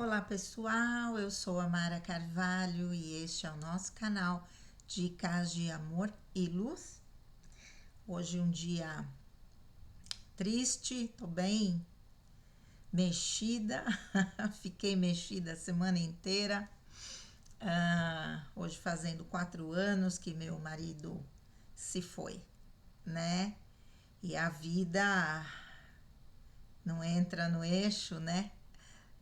Olá pessoal, eu sou a Mara Carvalho e este é o nosso canal Dicas de Amor e Luz. Hoje um dia triste, tô bem mexida, fiquei mexida a semana inteira. Hoje fazendo 4 anos que meu marido se foi, né? E a vida não entra no eixo, né?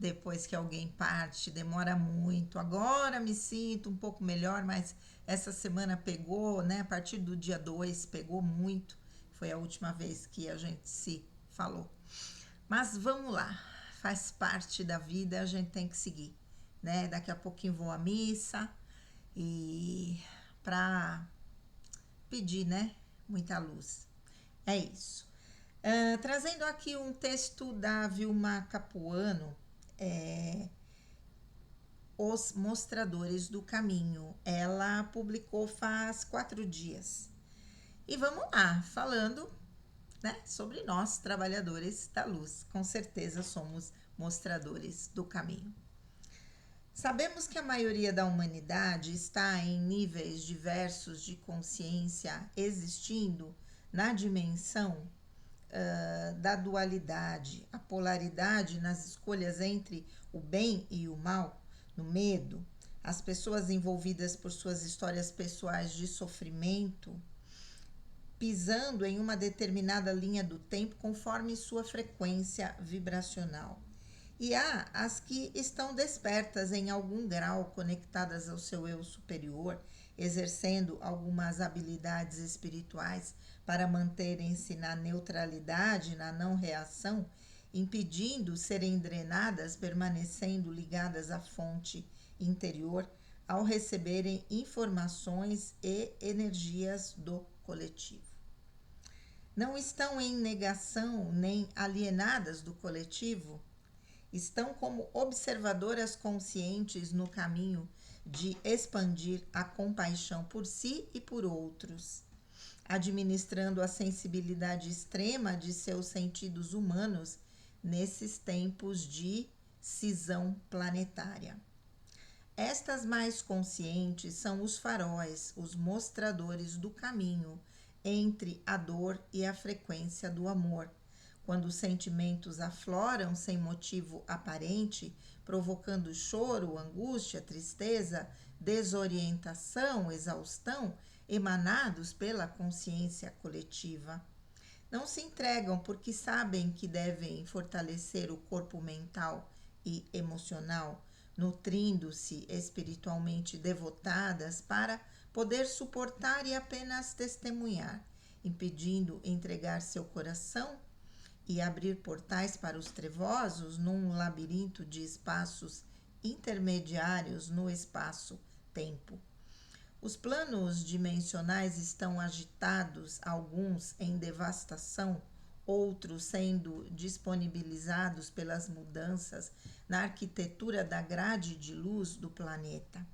Depois que alguém parte, demora muito. Agora me sinto um pouco melhor, mas essa semana pegou, né? A partir do dia 2 pegou muito. Foi a última vez que a gente se falou. Mas vamos lá, faz parte da vida, a gente tem que seguir, né? Daqui a pouquinho vou à missa e para pedir, né? Muita luz. É isso. Trazendo aqui um texto da Vilma Capuano, Os Mostradores do Caminho. Ela publicou faz 4 dias. E vamos lá, falando, né, sobre nós, trabalhadores da luz. Com certeza somos mostradores do caminho. Sabemos que a maioria da humanidade está em níveis diversos de consciência existindo na dimensão da dualidade, a polaridade nas escolhas entre o bem e o mal, no medo, as pessoas envolvidas por suas histórias pessoais de sofrimento, pisando em uma determinada linha do tempo conforme sua frequência vibracional. E há as que estão despertas em algum grau, conectadas ao seu eu superior, exercendo algumas habilidades espirituais para manterem-se na neutralidade, na não reação, impedindo serem drenadas, permanecendo ligadas à fonte interior ao receberem informações e energias do coletivo. Não estão em negação nem alienadas do coletivo, estão como observadoras conscientes no caminho de expandir a compaixão por si e por outros, administrando a sensibilidade extrema de seus sentidos humanos nesses tempos de cisão planetária. Estas mais conscientes são os faróis, os mostradores do caminho entre a dor e a frequência do amor. Quando os sentimentos afloram sem motivo aparente, provocando choro, angústia, tristeza, desorientação, exaustão, emanados pela consciência coletiva. Não se entregam porque sabem que devem fortalecer o corpo mental e emocional, nutrindo-se espiritualmente devotadas para poder suportar e apenas testemunhar, impedindo entregar seu coração e abrir portais para os trevosos num labirinto de espaços intermediários no espaço-tempo. Os planos dimensionais estão agitados, alguns em devastação, outros sendo disponibilizados pelas mudanças na arquitetura da grade de luz do planeta.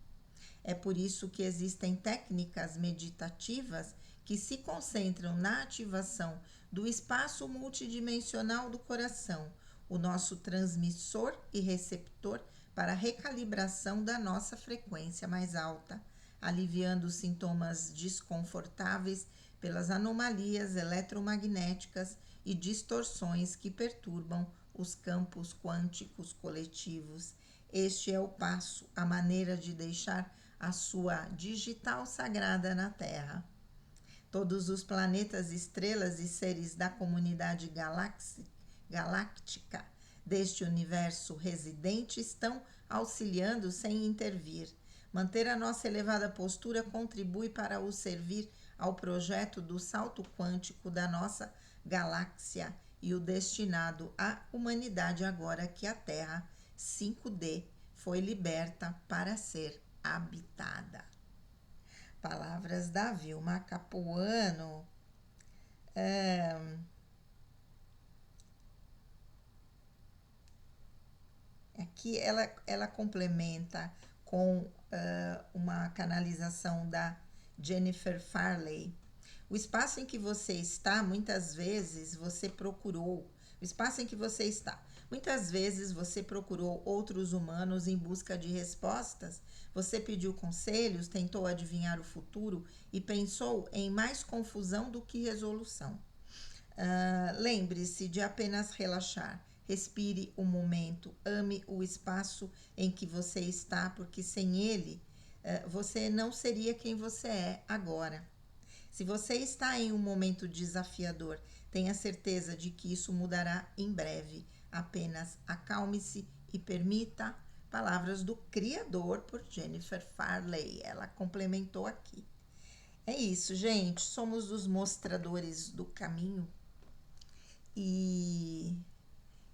É por isso que existem técnicas meditativas que se concentram na ativação do espaço multidimensional do coração, o nosso transmissor e receptor para a recalibração da nossa frequência mais alta, aliviando os sintomas desconfortáveis pelas anomalias eletromagnéticas e distorções que perturbam os campos quânticos coletivos. Este é o passo, a maneira de deixar a sua digital sagrada na Terra. Todos os planetas, estrelas e seres da comunidade galáctica deste universo residente estão auxiliando sem intervir. Manter a nossa elevada postura contribui para o servir ao projeto do salto quântico da nossa galáxia e o destinado à humanidade agora que a Terra 5D foi liberta para ser habitada. Palavras da Vilma Capuano. Aqui ela complementa com uma canalização da Jennifer Farley. O espaço em que você está, muitas vezes você procurou. O espaço em que você está, Muitas vezes você procurou outros humanos em busca de respostas, você pediu conselhos, tentou adivinhar o futuro e pensou em mais confusão do que resolução. Lembre-se de apenas relaxar. Respire o momento, ame o espaço em que você está, porque sem ele você não seria quem você é agora. Se você está em um momento desafiador, tenha certeza de que isso mudará em breve. Apenas acalme-se e permita. Palavras do Criador por Jennifer Farley. Ela complementou aqui. É isso, gente. Somos os mostradores do caminho e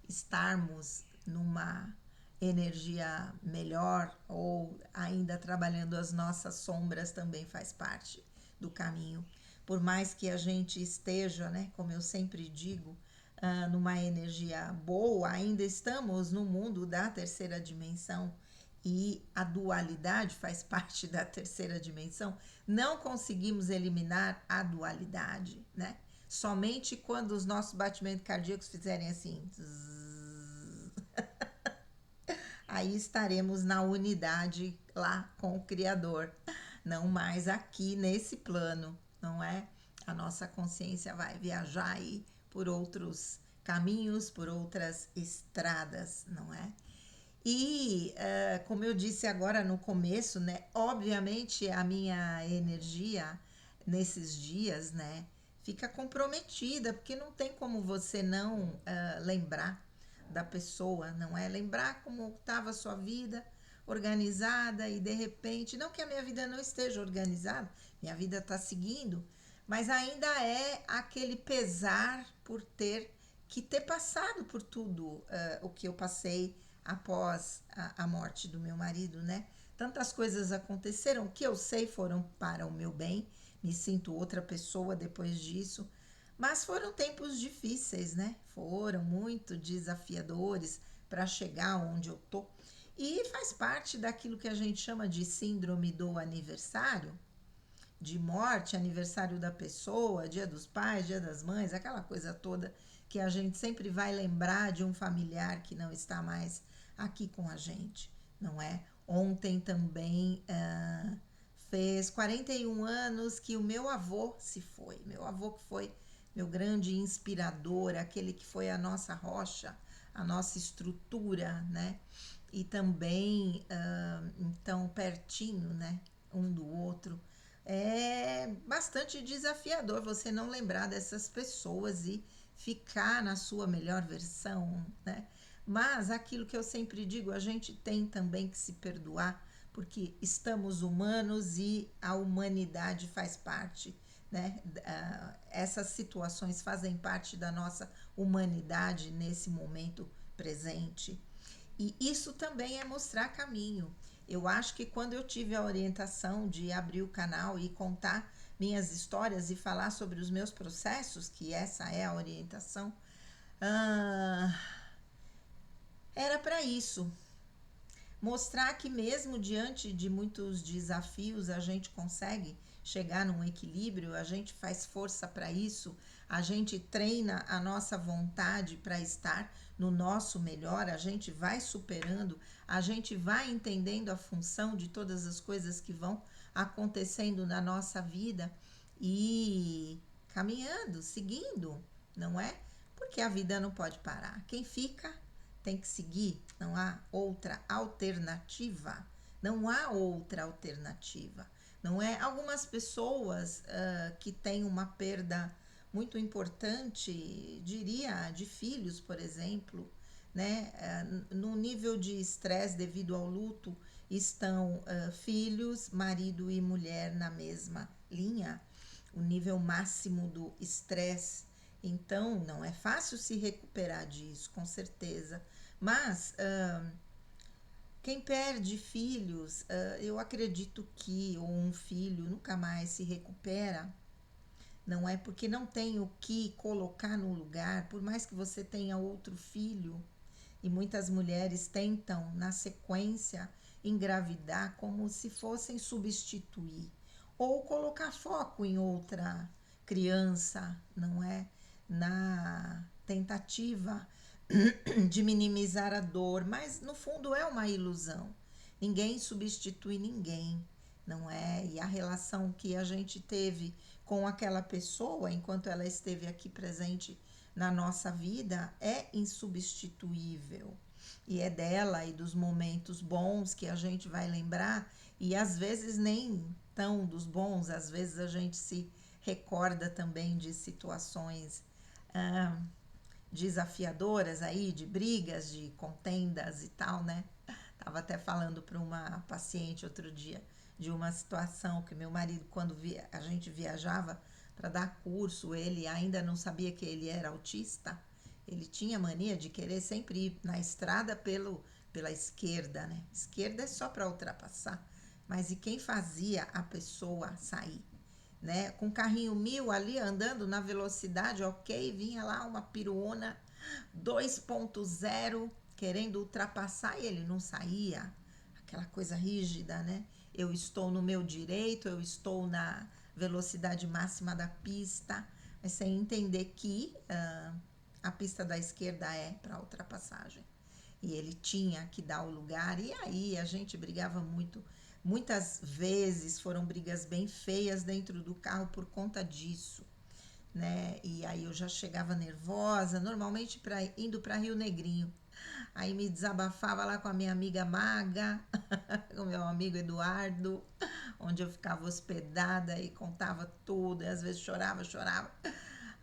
estarmos numa energia melhor ou ainda trabalhando as nossas sombras também faz parte do caminho. Por mais que a gente esteja, né, como eu sempre digo, numa energia boa, ainda estamos no mundo da terceira dimensão e a dualidade faz parte da terceira dimensão. Não conseguimos eliminar a dualidade, né? Somente quando os nossos batimentos cardíacos fizerem assim, aí estaremos na unidade lá com o Criador, não mais aqui nesse plano, não é? A nossa consciência vai viajar aí por outros caminhos, por outras estradas, não é? E, como eu disse agora no começo, né? Obviamente a minha energia nesses dias, né? Fica comprometida, porque não tem como você não lembrar da pessoa, não é? Lembrar como estava a sua vida organizada e de repente, não que a minha vida não esteja organizada, minha vida está seguindo, mas ainda é aquele pesar por ter passado por tudo o que eu passei após a morte do meu marido, né? Tantas coisas aconteceram que eu sei foram para o meu bem, me sinto outra pessoa depois disso, mas foram tempos difíceis, né? Foram muito desafiadores para chegar onde eu tô. E faz parte daquilo que a gente chama de síndrome do aniversário, de morte, aniversário da pessoa, dia dos pais, dia das mães, aquela coisa toda que a gente sempre vai lembrar de um familiar que não está mais aqui com a gente, não é? Ontem também fez 41 anos que o meu avô se foi. Meu avô que foi meu grande inspirador, aquele que foi a nossa rocha, a nossa estrutura, né? E também, então, pertinho, né? Um do outro. É bastante desafiador você não lembrar dessas pessoas e ficar na sua melhor versão, né? Mas aquilo que eu sempre digo, a gente tem também que se perdoar, porque estamos humanos e a humanidade faz parte, né? Essas situações fazem parte da nossa humanidade nesse momento presente. E isso também é mostrar caminho. Eu acho que quando eu tive a orientação de abrir o canal e contar minhas histórias e falar sobre os meus processos, que essa é a orientação, ah, era para isso. Mostrar que mesmo diante de muitos desafios a gente consegue chegar num equilíbrio, a gente faz força para isso, a gente treina a nossa vontade para estar no nosso melhor, a gente vai superando, a gente vai entendendo a função de todas as coisas que vão acontecendo na nossa vida e caminhando, seguindo, não é? Porque a vida não pode parar. Quem fica tem que seguir, não há outra alternativa. Não há outra alternativa. Não é? Algumas pessoas que têm uma perda muito importante, diria, de filhos, por exemplo, né? No nível de estresse devido ao luto, estão filhos, marido e mulher na mesma linha, o nível máximo do estresse. Então, não é fácil se recuperar disso, com certeza. Mas quem perde filhos, eu acredito que ou um filho nunca mais se recupera. Não é porque não tem o que colocar no lugar, por mais que você tenha outro filho. E muitas mulheres tentam, na sequência, engravidar como se fossem substituir ou colocar foco em outra criança, não é? Na tentativa de minimizar a dor, mas no fundo é uma ilusão. Ninguém substitui ninguém, não é? E a relação que a gente teve com aquela pessoa enquanto ela esteve aqui presente na nossa vida é insubstituível. E é dela e dos momentos bons que a gente vai lembrar, e às vezes nem tão dos bons, às vezes a gente se recorda também de situações ah, desafiadoras aí, de brigas, de contendas e tal, né? Tava até falando para uma paciente outro dia de uma situação que meu marido, quando a gente viajava para dar curso, ele ainda não sabia que ele era autista. Ele tinha mania de querer sempre ir na estrada pela esquerda, né? Esquerda é só para ultrapassar. Mas e quem fazia a pessoa sair? Né? Com carrinho 1000 ali andando na velocidade, ok, vinha lá uma piruona 2.0 querendo ultrapassar e ele não saía. Aquela coisa rígida, né? Eu estou no meu direito, eu estou na velocidade máxima da pista, mas sem entender que a pista da esquerda é para ultrapassagem. E ele tinha que dar o lugar, e aí a gente brigava muito. Muitas vezes foram brigas bem feias dentro do carro por conta disso, né? E aí eu já chegava nervosa, normalmente indo para Rio Negrinho. Aí me desabafava lá com a minha amiga Maga, com o meu amigo Eduardo, onde eu ficava hospedada e contava tudo, e às vezes chorava, chorava.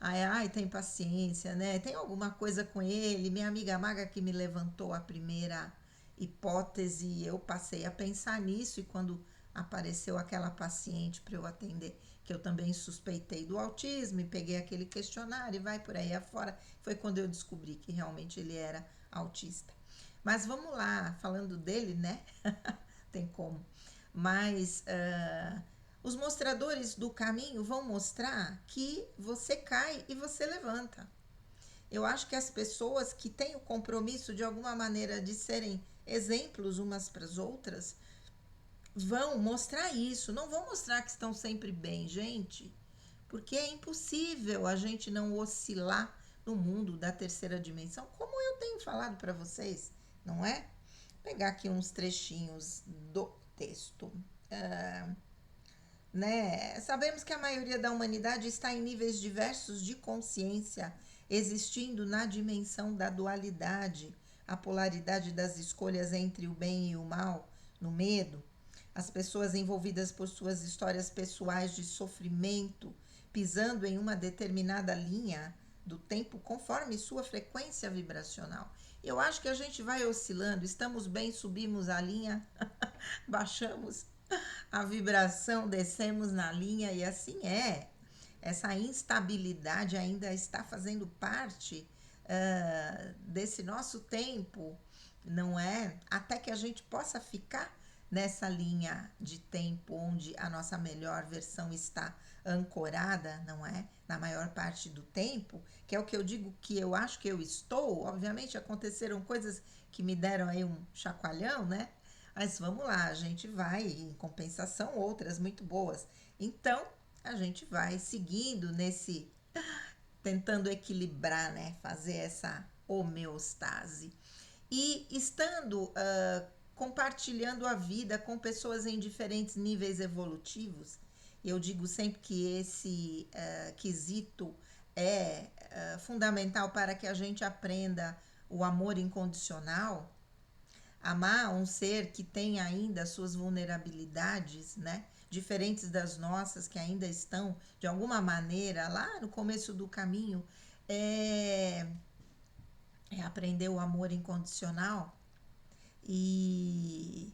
Aí, ai, tem paciência, né? Tem alguma coisa com ele. Minha amiga Maga que me levantou a primeira hipótese, eu passei a pensar nisso, e quando apareceu aquela paciente para eu atender, que eu também suspeitei do autismo, e peguei aquele questionário e vai por aí afora, foi quando eu descobri que realmente ele era autista. Mas vamos lá, falando dele, né? Tem como. Mas os mostradores do caminho vão mostrar que você cai e você levanta. Eu acho que as pessoas que têm o compromisso de alguma maneira de serem exemplos umas para as outras vão mostrar isso. Não vão mostrar que estão sempre bem, gente, porque é impossível a gente não oscilar no mundo da terceira dimensão, como eu tenho falado para vocês, não é? Vou pegar aqui uns trechinhos do texto. Ah, né? Sabemos que a maioria da humanidade está em níveis diversos de consciência, existindo na dimensão da dualidade, a polaridade das escolhas entre o bem e o mal, no medo. As pessoas envolvidas por suas histórias pessoais de sofrimento, pisando em uma determinada linha do tempo conforme sua frequência vibracional. Eu acho que a gente vai oscilando, estamos bem, subimos a linha, baixamos a vibração, descemos na linha, e assim é. Essa instabilidade ainda está fazendo parte desse nosso tempo, não é? Até que a gente possa ficar nessa linha de tempo onde a nossa melhor versão está ancorada, não é? Na maior parte do tempo, que é o que eu digo que eu acho que eu estou. Obviamente aconteceram coisas que me deram aí um chacoalhão, né? Mas vamos lá, a gente vai, em compensação, outras muito boas. Então, a gente vai seguindo nesse, tentando equilibrar, né? Fazer essa homeostase. E estando compartilhando a vida com pessoas em diferentes níveis evolutivos, eu digo sempre que esse quesito é fundamental para que a gente aprenda o amor incondicional. Amar um ser que tem ainda suas vulnerabilidades, né? Diferentes das nossas, que ainda estão, de alguma maneira, lá no começo do caminho, é, é aprender o amor incondicional. E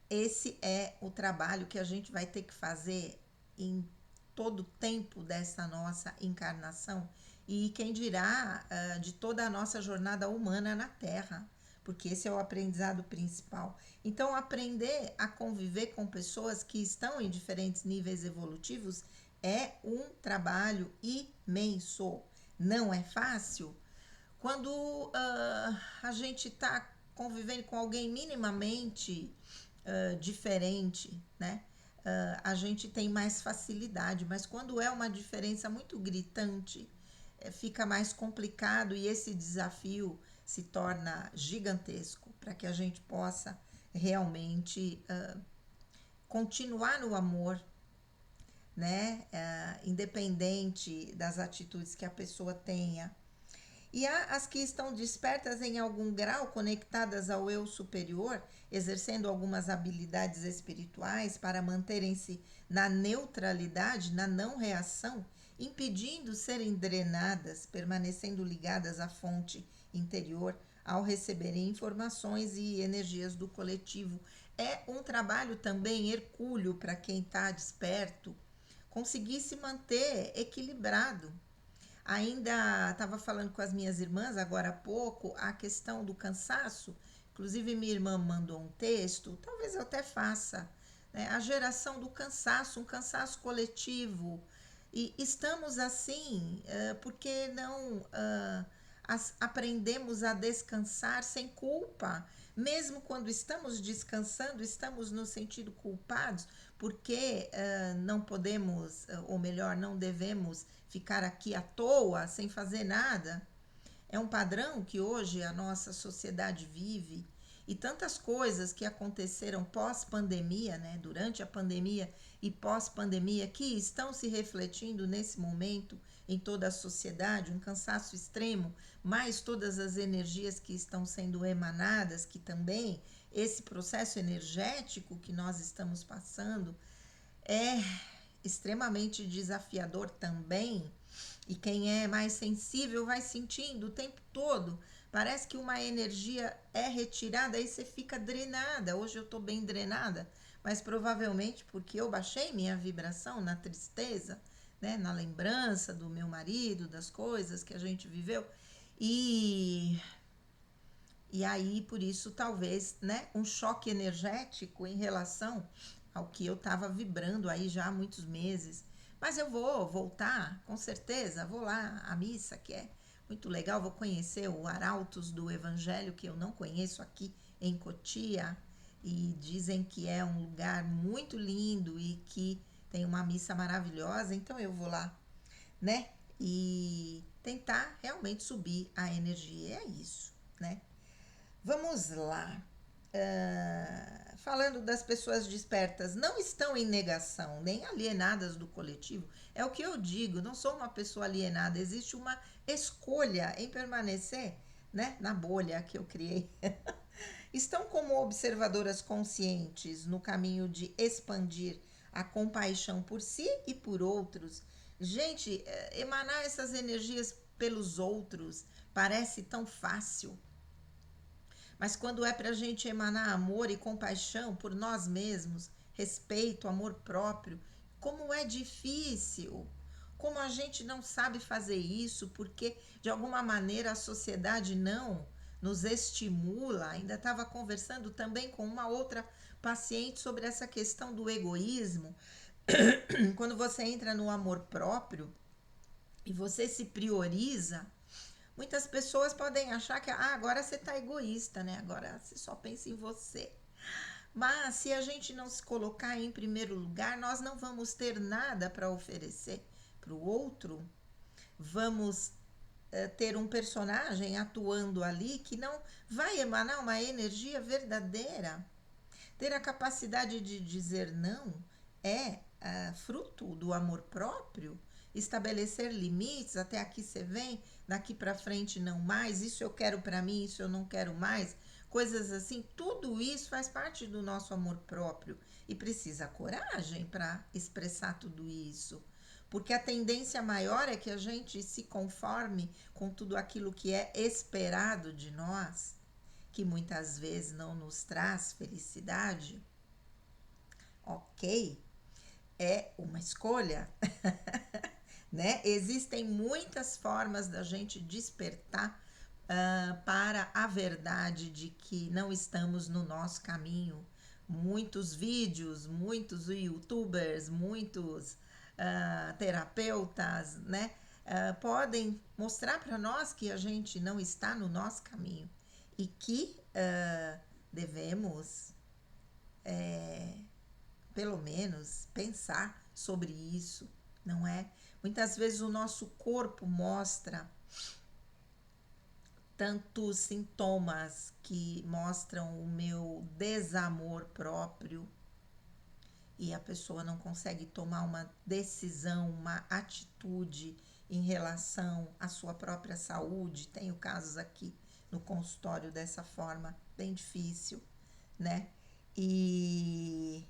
esse é o trabalho que a gente vai ter que fazer em todo o tempo dessa nossa encarnação, e quem dirá de toda a nossa jornada humana na Terra, porque esse é o aprendizado principal. Então, aprender a conviver com pessoas que estão em diferentes níveis evolutivos é um trabalho imenso. Não é fácil. Quando a gente está convivendo com alguém minimamente diferente, né? A gente tem mais facilidade, mas quando é uma diferença muito gritante, fica mais complicado e esse desafio se torna gigantesco para que a gente possa realmente continuar no amor, né? Independente das atitudes que a pessoa tenha. E há as que estão despertas em algum grau, conectadas ao eu superior, exercendo algumas habilidades espirituais para manterem-se na neutralidade, na não reação, impedindo serem drenadas, permanecendo ligadas à fonte interior ao receberem informações e energias do coletivo. É um trabalho também hercúleo para quem está desperto, conseguir se manter equilibrado. Ainda estava falando com as minhas irmãs agora há pouco a questão do cansaço. Inclusive, minha irmã mandou um texto, talvez eu até faça, né? A geração do cansaço, um cansaço coletivo. E estamos assim porque não aprendemos a descansar sem culpa. Mesmo quando estamos descansando, estamos no sentido culpados, porque não podemos, ou melhor, não devemos ficar aqui à toa, sem fazer nada. É um padrão que hoje a nossa sociedade vive e tantas coisas que aconteceram pós-pandemia, né, durante a pandemia e pós-pandemia, que estão se refletindo nesse momento em toda a sociedade, um cansaço extremo, mais todas as energias que estão sendo emanadas, que também esse processo energético que nós estamos passando é extremamente desafiador também. E quem é mais sensível vai sentindo o tempo todo. Parece que uma energia é retirada e você fica drenada. Hoje eu estou bem drenada, mas provavelmente porque eu baixei minha vibração na tristeza, né? Na lembrança do meu marido, das coisas que a gente viveu. E, e aí, por isso, talvez, né, um choque energético em relação ao que eu estava vibrando aí já há muitos meses. Mas eu vou voltar, com certeza, vou lá à missa, que é muito legal, vou conhecer o Arautos do Evangelho, que eu não conheço aqui em Cotia, e dizem que é um lugar muito lindo e que tem uma missa maravilhosa, então eu vou lá, né? E tentar realmente subir a energia, é isso, né? Vamos lá. Falando das pessoas despertas, não estão em negação, nem alienadas do coletivo. É o que eu digo, não sou uma pessoa alienada, existe uma escolha em permanecer, né, na bolha que eu criei. Estão como observadoras conscientes no caminho de expandir a compaixão por si e por outros. Gente, emanar essas energias pelos outros parece tão fácil. Mas quando é para a gente emanar amor e compaixão por nós mesmos, respeito, amor próprio, como é difícil! Como a gente não sabe fazer isso, porque de alguma maneira a sociedade não nos estimula. Ainda estava conversando também com uma outra paciente sobre essa questão do egoísmo. Quando você entra no amor próprio e você se prioriza, muitas pessoas podem achar que agora você está egoísta, né? Agora você só pensa em você. Mas se a gente não se colocar em primeiro lugar, nós não vamos ter nada para oferecer para o outro. Vamos ter um personagem atuando ali que não vai emanar uma energia verdadeira. Ter a capacidade de dizer não é fruto do amor próprio. Estabelecer limites, até aqui você vem, daqui para frente não mais, isso eu quero para mim, isso eu não quero mais, coisas assim, tudo isso faz parte do nosso amor próprio e precisa coragem para expressar tudo isso. Porque a tendência maior é que a gente se conforme com tudo aquilo que é esperado de nós, que muitas vezes não nos traz felicidade. Ok, é uma escolha, né? Existem muitas formas da gente despertar para a verdade de que não estamos no nosso caminho. Muitos vídeos, muitos youtubers, muitos terapeutas, né? Podem mostrar para nós que a gente não está no nosso caminho e que devemos pelo menos pensar sobre isso, não é? Muitas vezes o nosso corpo mostra tantos sintomas que mostram o meu desamor próprio e a pessoa não consegue tomar uma decisão, uma atitude em relação à sua própria saúde. Tenho casos aqui no consultório dessa forma, bem difícil, né? E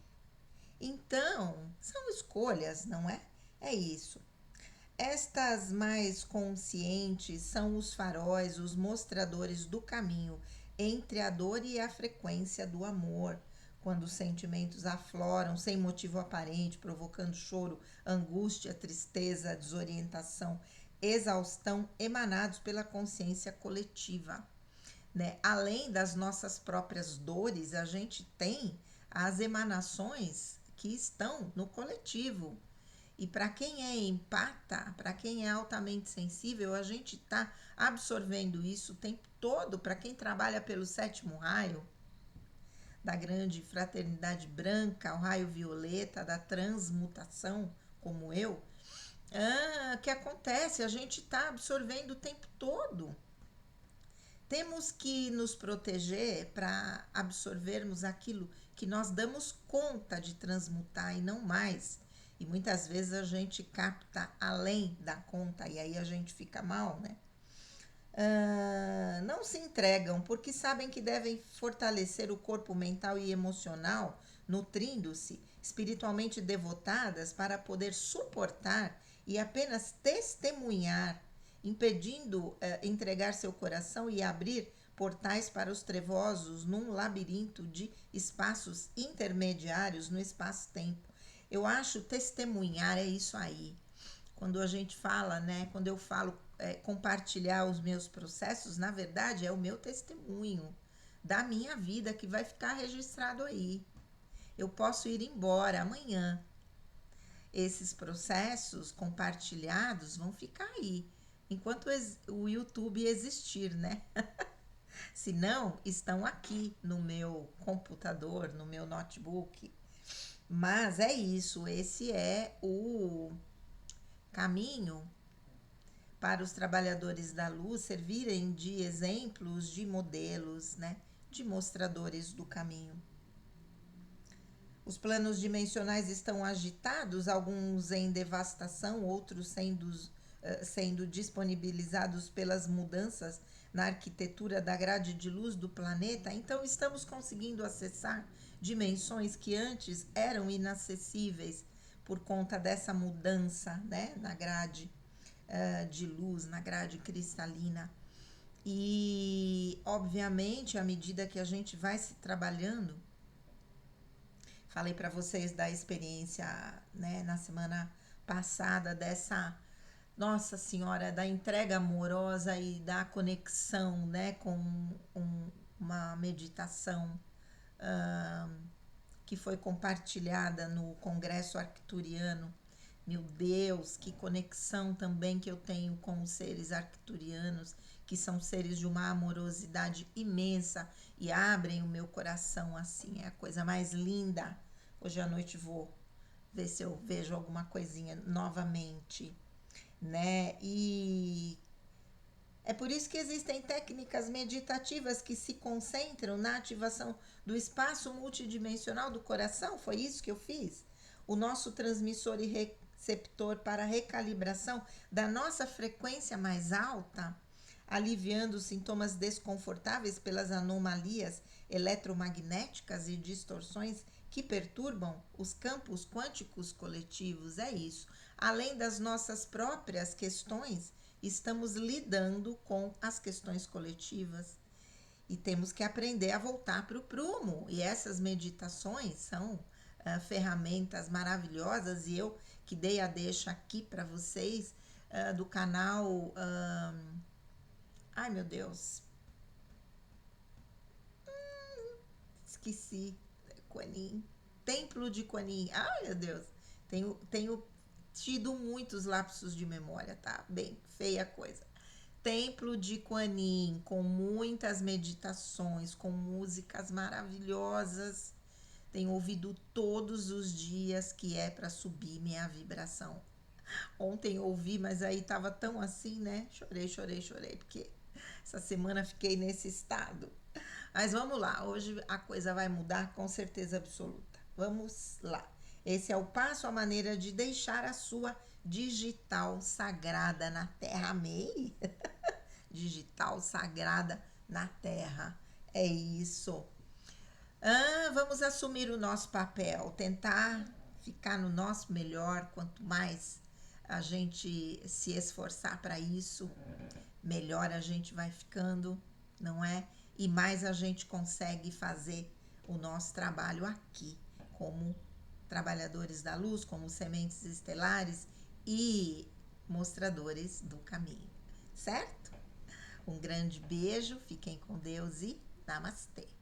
então, são escolhas, não é? É isso. Estas mais conscientes são os faróis, os mostradores do caminho entre a dor e a frequência do amor. Quando os sentimentos afloram sem motivo aparente, provocando choro, angústia, tristeza, desorientação, exaustão, emanados pela consciência coletiva, né? Além das nossas próprias dores, a gente tem as emanações que estão no coletivo. E para quem é empata, para quem é altamente sensível, a gente está absorvendo isso o tempo todo. Para quem trabalha pelo sétimo raio, da grande fraternidade branca, o raio violeta, da transmutação, como eu, o que acontece? A gente está absorvendo o tempo todo. Temos que nos proteger para absorvermos aquilo que nós damos conta de transmutar e não mais. E muitas vezes a gente capta além da conta e aí a gente fica mal, né? Não se entregam porque sabem que devem fortalecer o corpo mental e emocional, nutrindo-se espiritualmente devotadas para poder suportar e apenas testemunhar, impedindo entregar seu coração e abrir portais para os trevosos num labirinto de espaços intermediários no espaço-tempo. Eu acho testemunhar é isso aí. Quando a gente fala, né? Quando eu falo compartilhar os meus processos, na verdade é o meu testemunho da minha vida que vai ficar registrado aí. Eu posso ir embora amanhã. Esses processos compartilhados vão ficar aí enquanto o YouTube existir, né? Se não, estão aqui no meu computador, no meu notebook. Mas é isso, esse é o caminho para os trabalhadores da luz servirem de exemplos, de modelos, né? De mostradores do caminho. Os planos dimensionais estão agitados, alguns em devastação, outros sendo disponibilizados pelas mudanças na arquitetura da grade de luz do planeta. Então, estamos conseguindo acessar dimensões que antes eram inacessíveis por conta dessa mudança, né, na grade de luz, na grade cristalina. E, obviamente, à medida que a gente vai se trabalhando, falei para vocês da experiência, né, na semana passada dessa Nossa Senhora, da entrega amorosa e da conexão, né, com uma meditação que foi compartilhada no Congresso Arcturiano. Meu Deus, que conexão também que eu tenho com os seres arcturianos, que são seres de uma amorosidade imensa e abrem o meu coração assim, é a coisa mais linda. Hoje à noite vou ver se eu vejo alguma coisinha novamente, né? E é por isso que existem técnicas meditativas que se concentram na ativação do espaço multidimensional do coração. Foi isso que eu fiz. O nosso transmissor e receptor para recalibração da nossa frequência mais alta, aliviando os sintomas desconfortáveis pelas anomalias eletromagnéticas e distorções que perturbam os campos quânticos coletivos. É isso. Além das nossas próprias questões, estamos lidando com as questões coletivas e temos que aprender a voltar para o prumo. E essas meditações são ferramentas maravilhosas e eu que dei a deixa aqui para vocês do canal. Ai meu Deus, esqueci. Quanin. Templo de Quanin. Ai meu Deus, tenho tido muitos lapsos de memória, tá? Bem feia a coisa. Templo de Quanin, com muitas meditações, com músicas maravilhosas. Tenho ouvido todos os dias, que é para subir minha vibração. Ontem ouvi, mas aí tava tão assim, né? Chorei, chorei, chorei, porque essa semana fiquei nesse estado. Mas vamos lá, hoje a coisa vai mudar com certeza absoluta. Vamos lá. Esse é o passo, a maneira de deixar a sua digital sagrada na terra. Amei! Digital sagrada na terra. É isso. Vamos assumir o nosso papel, tentar ficar no nosso melhor. Quanto mais a gente se esforçar para isso, melhor a gente vai ficando, não é? E mais a gente consegue fazer o nosso trabalho aqui, como trabalhadores da luz, como sementes estelares e mostradores do caminho, certo? Um grande beijo, fiquem com Deus e namastê!